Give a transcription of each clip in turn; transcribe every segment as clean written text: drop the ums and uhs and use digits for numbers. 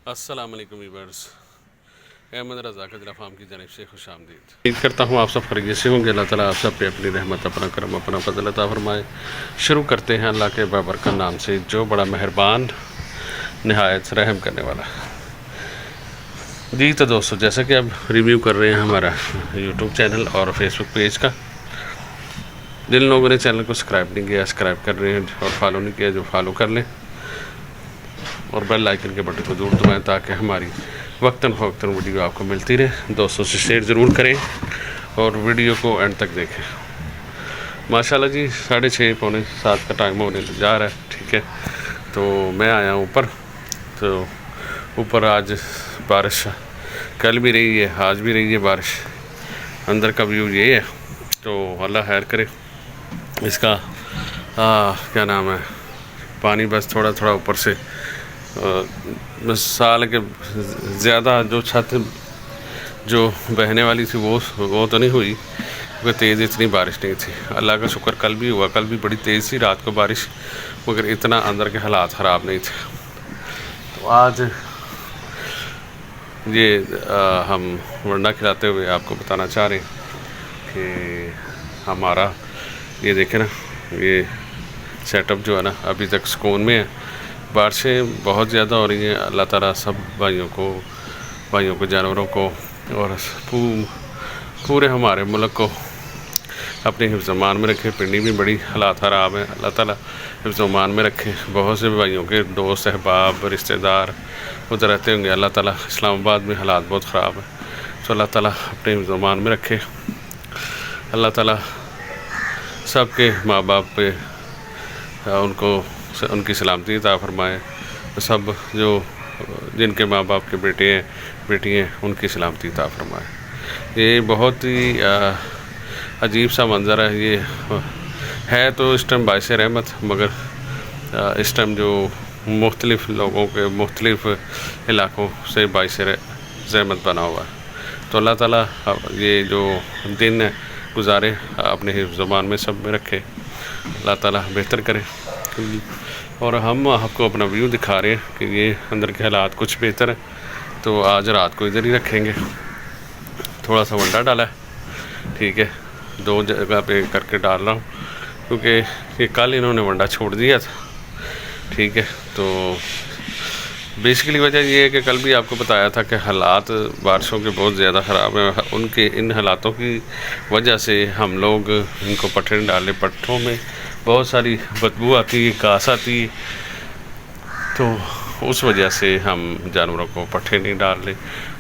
अस्सलाम वालेकुम वीवर्स। अहमद रज़ा कजरा फार्म की जानिब से खुश आमदीद। उम्मीद करता हूँ आप सब खैरियत से होंगे। अल्लाह ताला आप सब पे अपनी रहमत, अपना करम, अपना फजल अता फरमाए। शुरू करते हैं अल्लाह के बाबरकत नाम से जो बड़ा मेहरबान नहायत रहम करने वाला। जी तो दोस्तों, जैसा कि अब रिव्यू कर रहे हैं हमारा यूट्यूब चैनल और फेसबुक पेज का, जिन लोगों ने चैनल को सब्सक्राइब नहीं किया सब्सक्राइब कर रहे हैं और फॉलो नहीं किया जो फॉलो कर लें, और बेल आइकन के बटन को जरूर दबाएं ताकि हमारी वक्तन फ़वक्तन वीडियो आपको मिलती रहे। दोस्तों से शेयर ज़रूर करें और वीडियो को एंड तक देखें। माशाल्लाह जी 6:30 पौने 7 का टाइम होने जा रहा है। ठीक है, तो मैं आया हूँ ऊपर। तो ऊपर आज बारिश कल भी रही है, आज भी रही है बारिश। अंदर का व्यू ये है, तो अल्लाह खैर करे। इसका क्या नाम है, पानी बस थोड़ा थोड़ा ऊपर से बस साल के ज़्यादा जो छत जो बहने वाली थी वो तो नहीं हुई, क्योंकि तेज़ इतनी बारिश नहीं थी। अल्लाह का शुक्र कल भी हुआ, कल भी बड़ी तेज़ थी रात को बारिश, मगर इतना अंदर के हालात ख़राब नहीं थे। तो आज ये हम वंडा खिलाते हुए आपको बताना चाह रहे हैं कि हमारा ये देखें ना, ये सेटअप जो है ना अभी तक सुकून में है। बारिशें बहुत ज़्यादा हो रही हैं। अल्लाह ताला सब भाइयों को जानवरों को और पूरे हमारे मुल्क को अपने हिफ्ज़-ए-मान में रखे। पिंडी में बड़ी हालात ख़राब हैं, अल्लाह ताला हिफ्ज़-ए-मान में रखे। बहुत से भाइयों के दोस्त अहबाब रिश्तेदार उधर रहते होंगे, अल्लाह ताला इस्लामाबाद में हालात बहुत ख़राब हैं, तो अल्लाह ताला अपने हिफ्ज़-ए-मान में रखे। अल्लाह ताला सबके माँ बाप पे उनकी सलामती अता फरमाए। सब जो जिनके माँ बाप के बेटे हैं बेटी हैं उनकी सलामती अता फरमाए। ये बहुत ही अजीब सा मंज़र है। ये है तो इस टाइम बाइस रहमत, मगर इस टाइम जो मुख्तलिफ़ लोगों के मुख्तलिफ़ इलाक़ों से बाइस रहमत बना हुआ है। तो अल्लाह ताला ये जो दिन है गुजारे अपने ज़बान में सब में रखे, अल्लाह ताला बेहतर करे। और हम आपको अपना व्यू दिखा रहे हैं कि ये अंदर के हालात कुछ बेहतर है, तो आज रात को इधर ही रखेंगे। थोड़ा सा वंडा डाला है, ठीक है, 2 जगह पे करके डाल रहा हूँ, क्योंकि ये कल इन्होंने वंडा छोड़ दिया था। ठीक है, तो बेसिकली वजह ये है कि कल भी आपको बताया था कि हालात बारिशों के बहुत ज़्यादा ख़राब हैं। उनके इन हालातों की वजह से हम लोग इनको पट्ठे डाले, पट्ठों में बहुत सारी बदबू आती है, घास आती है, तो उस वजह से हम जानवरों को पट्ठे नहीं डाल रहे।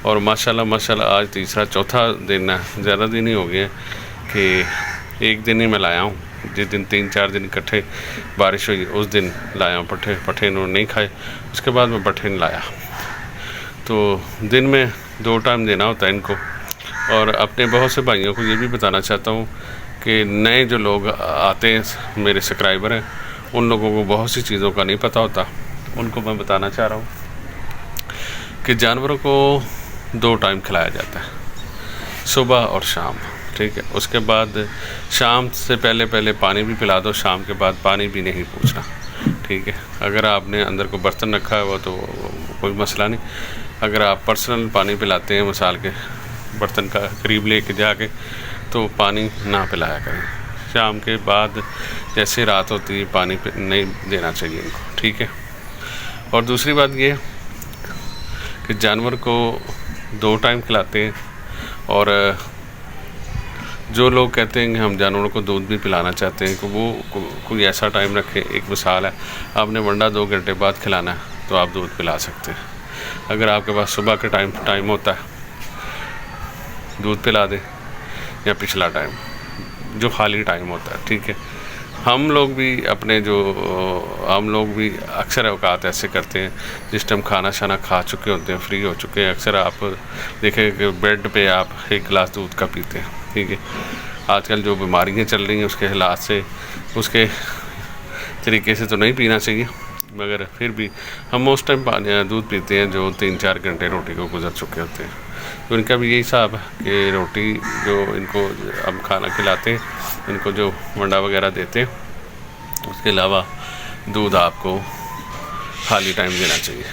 और माशाल्लाह आज तीसरा चौथा दिन है, ज़्यादा दिन ही हो गए कि एक दिन ही मैं लाया हूँ। जिस दिन 3-4 दिन इकट्ठे बारिश हुई उस दिन लाया हूँ पट्ठे इन्होंने नहीं खाए, उसके बाद मैं पट्ठे नहीं लाया। तो दिन में 2 टाइम देना होता है इनको। और अपने बहुत से भाइयों को ये भी बताना चाहता हूँ कि नए जो लोग आते हैं मेरे सब्सक्राइबर हैं, उन लोगों को बहुत सी चीज़ों का नहीं पता होता। उनको मैं बताना चाह रहा हूँ कि जानवरों को 2 टाइम खिलाया जाता है, सुबह और शाम। ठीक है, उसके बाद शाम से पहले पानी भी पिला दो, शाम के बाद पानी भी नहीं पूछना। ठीक है, अगर आपने अंदर को बर्तन रखा है वो तो कोई मसला नहीं। अगर आप पर्सनल पानी पिलाते हैं, मिसाल के बर्तन का करीब लेके जाके, तो पानी ना पिलाया करें। शाम के बाद जैसे रात होती है पानी नहीं देना चाहिए इनको। ठीक है, और दूसरी बात ये कि जानवर को 2 टाइम खिलाते हैं। और जो लोग कहते हैं कि हम जानवरों को दूध भी पिलाना चाहते हैं, कि वो कोई ऐसा टाइम रखें। एक मिसाल है, आपने वंडा 2 घंटे बाद खिलाना है तो आप दूध पिला सकते हैं। अगर आपके पास सुबह का टाइम होता है, दूध पिला दें, या पिछला टाइम जो खाली टाइम होता है। ठीक है, हम लोग भी अक्सर औकात ऐसे करते हैं जिस टाइम खाना शाना खा चुके होते हैं, फ्री हो चुके हैं। अक्सर आप देखें कि बेड पे आप 1 गिलास दूध का पीते हैं। ठीक है, आजकल जो बीमारियां चल रही हैं उसके हालात से उसके तरीके से तो नहीं पीना चाहिए, मगर फिर भी हम उस टाइम दूध पीते हैं जो 3-4 घंटे रोटी को गुजर चुके होते हैं। तो इनका भी यही हिसाब है कि रोटी जो इनको हम खाना खिलाते हैं, इनको जो वंडा वगैरह देते हैं, उसके अलावा दूध आपको खाली टाइम देना चाहिए।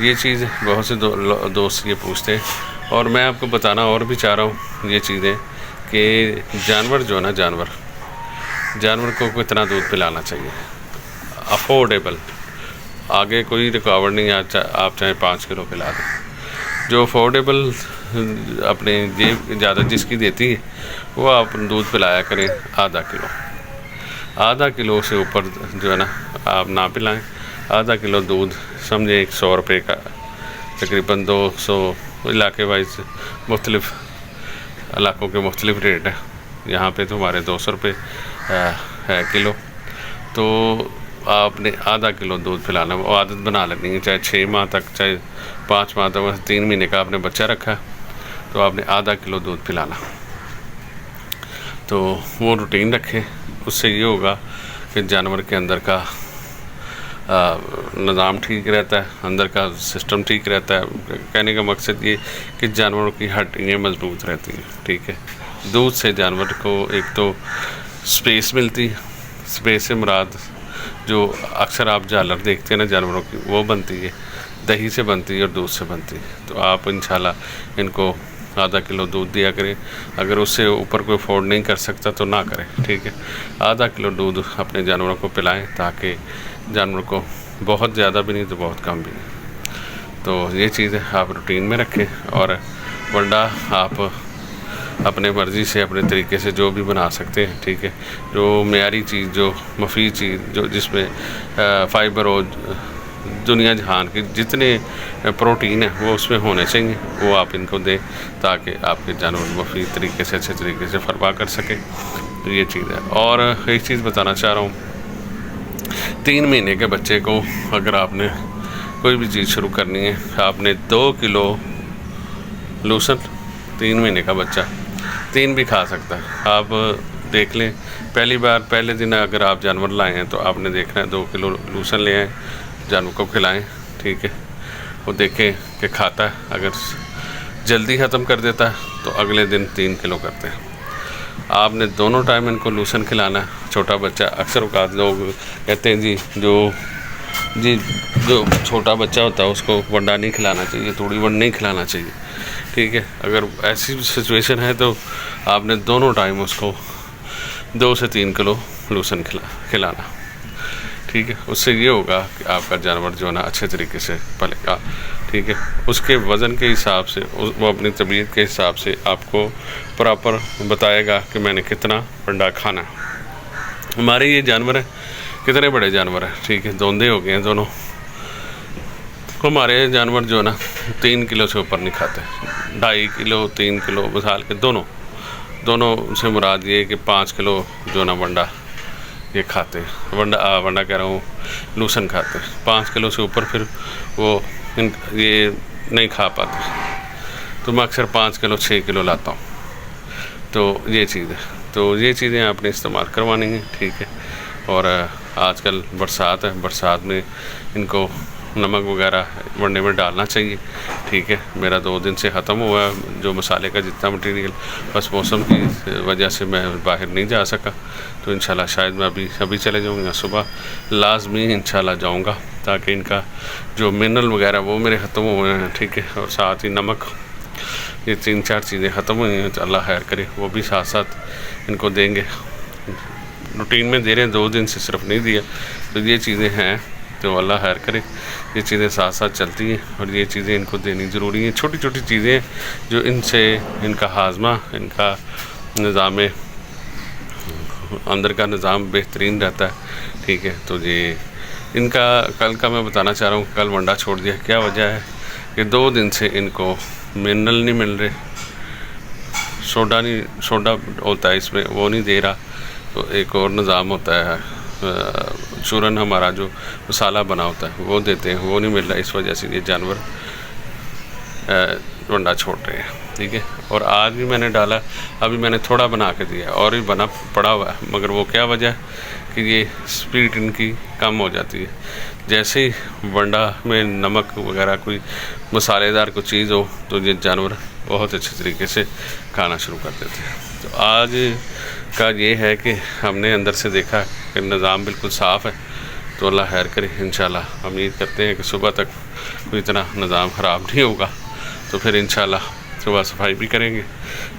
ये चीज़ बहुत से दोस्त ये पूछते हैं, और मैं आपको बताना और भी चाह रहा हूँ ये चीज़ें कि जानवर जो है ना, जानवर को कितना दूध पिलाना चाहिए अफोर्डेबल। आगे कोई रुकावट नहीं, आप चाहे 5 किलो पिला दें। जो अफोर्डेबल अपने जेब ज़्यादा जिसकी देती है वो आप दूध पिलाया करें आधा किलो से ऊपर जो है ना आप ना पिलाएं। आधा किलो दूध समझे 100 रुपये का, तकरीबन 200 इलाके वाइज मुख्तलिफ इलाकों के मुख्तलिफ रेट है। यहाँ पे तो हमारे 200 रुपये है किलो। तो आपने आधा किलो दूध पिलाना, वो आदत बना लेनी है, चाहे 6 माह तक, चाहे 5 माह तक, 3 महीने का आपने बच्चा रखा तो आपने आधा किलो दूध पिलाना। तो वो रूटीन रखें, उससे ये होगा कि जानवर के अंदर का निज़ाम ठीक रहता है, अंदर का सिस्टम ठीक रहता है। कहने का मकसद ये कि जानवरों की हड्डियाँ मजबूत रहती हैं, ठीक है। दूध से जानवर को एक तो स्पेस मिलती है, स्पेस से मुराद जो अक्सर आप झालर देखते हैं ना जानवरों की, वो बनती है, दही से बनती है और दूध से बनती है। तो आप इंशाल्लाह इनको आधा किलो दूध दिया करें। अगर उससे ऊपर कोई अफोर्ड नहीं कर सकता तो ना करें, ठीक है। आधा किलो दूध अपने जानवरों को पिलाएं ताकि जानवर को बहुत ज़्यादा भी नहीं तो बहुत कम भी नहीं। तो ये चीज़ें आप रूटीन में रखें, और वंडा आप अपने मर्ज़ी से अपने तरीके से जो भी बना सकते हैं, ठीक है। जो मेयारी चीज़, जो मुफीद चीज़, जो जिसमें फ़ाइबर हो, दुनिया जहान की जितने प्रोटीन है वो उसमें होने चाहिए, वो आप इनको दें ताकि आपके जानवर मुफीद तरीके से, अच्छे तरीके से फरमा कर सके। तो ये चीज़ है। और एक चीज़ बताना चाह रहा हूँ, 3 महीने के बच्चे को अगर आपने कोई भी चीज़ शुरू करनी है, आपने 2 किलो लूसन, 3 महीने का बच्चा 3 भी खा सकता है। आप देख लें, पहले दिन अगर आप जानवर लाए हैं तो आपने देखना है 2 किलो लूसन ले आए, जानवर को खिलाएं, ठीक है। वो देखें कि खाता है, अगर जल्दी ख़त्म कर देता है तो अगले दिन 3 किलो करते हैं। आपने दोनों टाइम इनको लूसन खिलाना है। छोटा बच्चा, अक्सर औकात लोग कहते हैं जी जो छोटा बच्चा होता है उसको वंडा नहीं खिलाना चाहिए, तूड़ी वंड नहीं खिलाना चाहिए, ठीक है। अगर ऐसी सिचुएशन है तो आपने दोनों टाइम उसको 2 से 3 किलो लूसन खिलाना, ठीक है। उससे ये होगा कि आपका जानवर जो है ना अच्छे तरीके से पलेगा, ठीक है। उसके वज़न के हिसाब से, वो अपनी तबीयत के हिसाब से आपको प्रॉपर बताएगा कि मैंने कितना वंडा खाना है। हमारे ये जानवर हैं, कितने बड़े जानवर हैं, ठीक है, दोंदे हो गए हैं दोनों। हमारे जानवर जो है ना 3 किलो से ऊपर नहीं खाते, 2.5 किलो 3 किलो मिसाल के दोनों से मुराद ये कि 5 किलो जो ना वंडा ये खाते, वंडा कह रहा हूँ, लूसन खाते। 5 किलो से ऊपर फिर वो ये नहीं खा पाते। तो मैं अक्सर 5 किलो 6 किलो लाता हूँ। तो ये चीज़ है, तो ये चीज़ें आपने इस्तेमाल करवानी है, ठीक है। और आजकल बरसात है, बरसात में इनको नमक वगैरह वंडे में डालना चाहिए, ठीक है। मेरा 2 दिन से ख़त्म हुआ है जो मसाले का जितना मटेरियल, बस मौसम की वजह से मैं बाहर नहीं जा सका। तो इंशाल्लाह शायद मैं अभी चले जाऊँगा, सुबह लाजमी इंशाल्लाह जाऊँगा ताकि इनका जो मिनरल वगैरह वो मेरे ख़त्म हुए हैं, ठीक है। और साथ ही नमक, ये 3-4 चीज़ें ख़त्म हुई हैं, तो अल्लाह खैर करे वो भी साथ साथ इनको देंगे। रूटीन में दे रहे हैं, 2 दिन से सिर्फ नहीं दिया। तो ये चीज़ें हैं, तो अल्लाह खैर करे, ये चीज़ें साथ साथ चलती हैं और ये चीज़ें इनको देनी ज़रूरी हैं। छोटी छोटी चीज़ें जो इनसे इनका हाजमा, इनका निज़ाम अंदर का निज़ाम बेहतरीन रहता है, ठीक है। तो ये इनका कल का मैं बताना चाह रहा हूँ, कल वंडा छोड़ दिया, क्या वजह है कि 2 दिन से इनको मिनरल नहीं मिल रहे, सोडा होता है इसमें, वो नहीं दे रहा। तो एक और निज़ाम होता है, चूरन हमारा जो मसाला बना होता है वो देते हैं, वो नहीं मिल रहा। इस वजह से ये जानवर वंडा छोड़ रहे हैं, ठीक है। और आज भी मैंने डाला, अभी मैंने थोड़ा बना के दिया और भी बना पड़ा हुआ है, मगर वो क्या वजह है कि ये स्पीड इनकी कम हो जाती है। जैसे ही वंडा में नमक वगैरह कोई मसालेदार कोई चीज़ हो तो ये जानवर बहुत अच्छे तरीके से खाना शुरू कर देते हैं। तो आज का ये है कि हमने अंदर से देखा कि निज़ाम बिल्कुल साफ़ है, तो अल्लाह खैर करे। इंशाल्लाह उम्मीद करते हैं कि सुबह तक कोई इतना निज़ाम ख़राब नहीं होगा, तो फिर इंशाल्लाह सुबह सफाई भी करेंगे।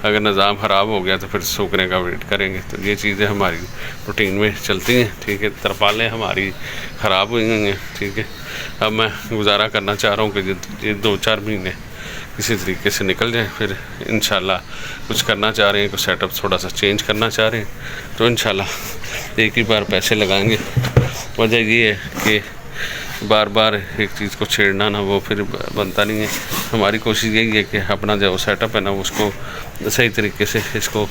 अगर निज़ाम ख़राब हो गया तो फिर सूखने का वेट करेंगे। तो ये चीज़ें हमारी रूटीन में चलती हैं, ठीक है। तरपालें हमारी ख़राब हुई हैं, ठीक है। अब मैं गुजारा करना चाह रहा हूँ कि ये 2-4 महीने किसी तरीके से निकल जाएं, फिर इंशाल्लाह कुछ करना चाह रहे हैं, कुछ सेटअप थोड़ा सा चेंज करना चाह रहे हैं, तो इंशाल्लाह एक ही बार पैसे लगाएंगे। वजह ये है कि बार बार एक चीज़ को छेड़ना ना, वो फिर बनता नहीं है। हमारी कोशिश यही है कि अपना जो सेटअप है ना, उसको सही तरीके से इसको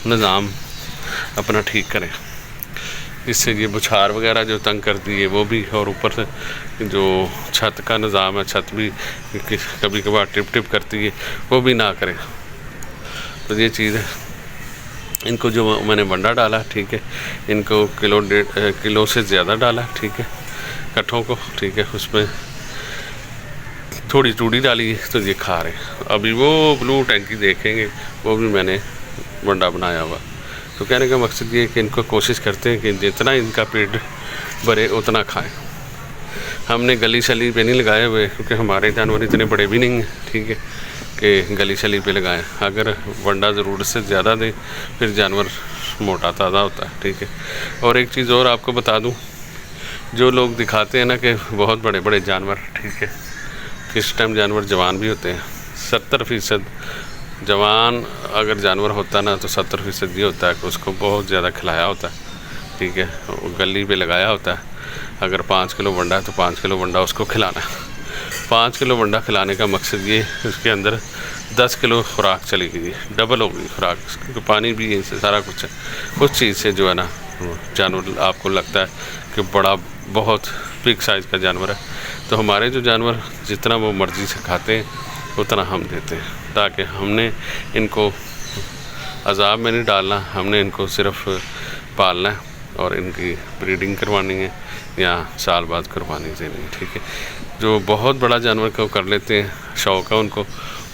निज़ाम अपना ठीक करें, इससे ये बुछार वगैरह जो तंग करती है वो भी, और ऊपर से जो छत का निज़ाम है, छत भी कभी कभार टिप करती है, वो भी ना करें। तो ये चीज़ है। इनको जो मैंने बंडा डाला, ठीक है, इनको किलो से ज़्यादा डाला, ठीक है, कट्ठों को, ठीक है। उसमें थोड़ी चूड़ी डाली है तो ये खा रहे हैं। अभी वो ब्लू टैंकी देखेंगे, वो भी मैंने बंडा बनाया हुआ। तो कहने का मकसद ये है कि इनको कोशिश करते हैं कि जितना इनका पेट भरे उतना खाएं। हमने गली शली पे नहीं लगाए हुए, क्योंकि हमारे जानवर इतने बड़े भी नहीं हैं, ठीक है, कि गली शली पे लगाएं। अगर बंडा ज़रूरत से ज़्यादा दें फिर जानवर मोटा ताज़ा होता है, ठीक है। और एक चीज़ और आपको बता दूं, जो लोग दिखाते हैं ना कि बहुत बड़े बड़े जानवर, ठीक है, किस टाइम जानवर जवान भी होते हैं। 70% जवान अगर जानवर होता ना, तो 70% ये होता है कि उसको बहुत ज़्यादा खिलाया होता है, ठीक है, गली पे लगाया होता है। अगर 5 किलो बंडा है तो 5 किलो बंडा उसको खिलाना है। 5 किलो बंडा खिलाने का मकसद ये, उसके अंदर 10 किलो खुराक चली गई, डबल हो गई खुराक, क्योंकि पानी भी है, सारा कुछ है। उस चीज़ से जो है ना, जानवर आपको लगता है कि बड़ा बहुत बिग साइज़ का जानवर है, तो हमारे जो जानवर जितना वो मर्ज़ी से खाते हैं उतना हम देते हैं, ताकि हमने इनको अज़ाब में नहीं डालना, हमने इनको सिर्फ पालना है और इनकी ब्रीडिंग करवानी है या साल बाद कुर्बानी देनी है, ठीक है। जो बहुत बड़ा जानवर को कर लेते हैं, शौक़ है उनको,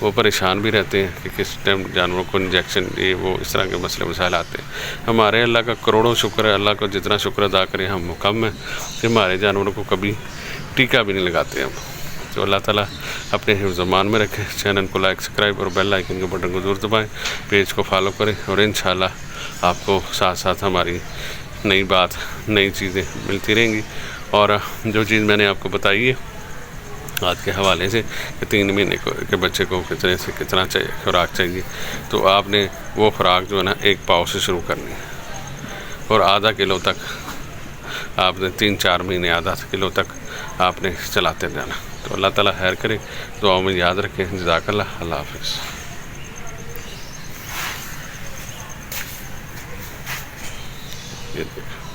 वो परेशान भी रहते हैं कि किस टाइम जानवरों को इंजेक्शन ये वो इस तरह के मसले मसाइल आते हैं। हमारे अल्लाह का करोड़ों शुक्र है, अल्लाह को जितना शुक्र अदा करें हम कम है कि हमारे जानवरों को कभी टीका भी नहीं लगाते हम। तो अल्लाह ताला अपने हिफ्ज़-ओ-मान में रखें। चैनल को लाइक, सब्सक्राइब और बेल आइकन के बटन को ज़रूर दबाएं, पेज को फॉलो करें, और इंशाल्लाह आपको साथ साथ हमारी नई बात, नई चीज़ें मिलती रहेंगी। और जो चीज़ मैंने आपको बताई है आज के हवाले से कि 3 महीने के बच्चे को कितने से कितना चाहिए खुराक चाहिए, तो आपने वो खुराक जो है ना 1 पाव से शुरू करनी है, और आधा किलो तक आपने 3-4 महीने आधा किलो तक आपने चलाते जाना। तो अल्लाह ताला खैर करे, दुआओं में याद रखें। जज़ाकल्लाह, अल्लाह हाफ़िज़। ये देखो।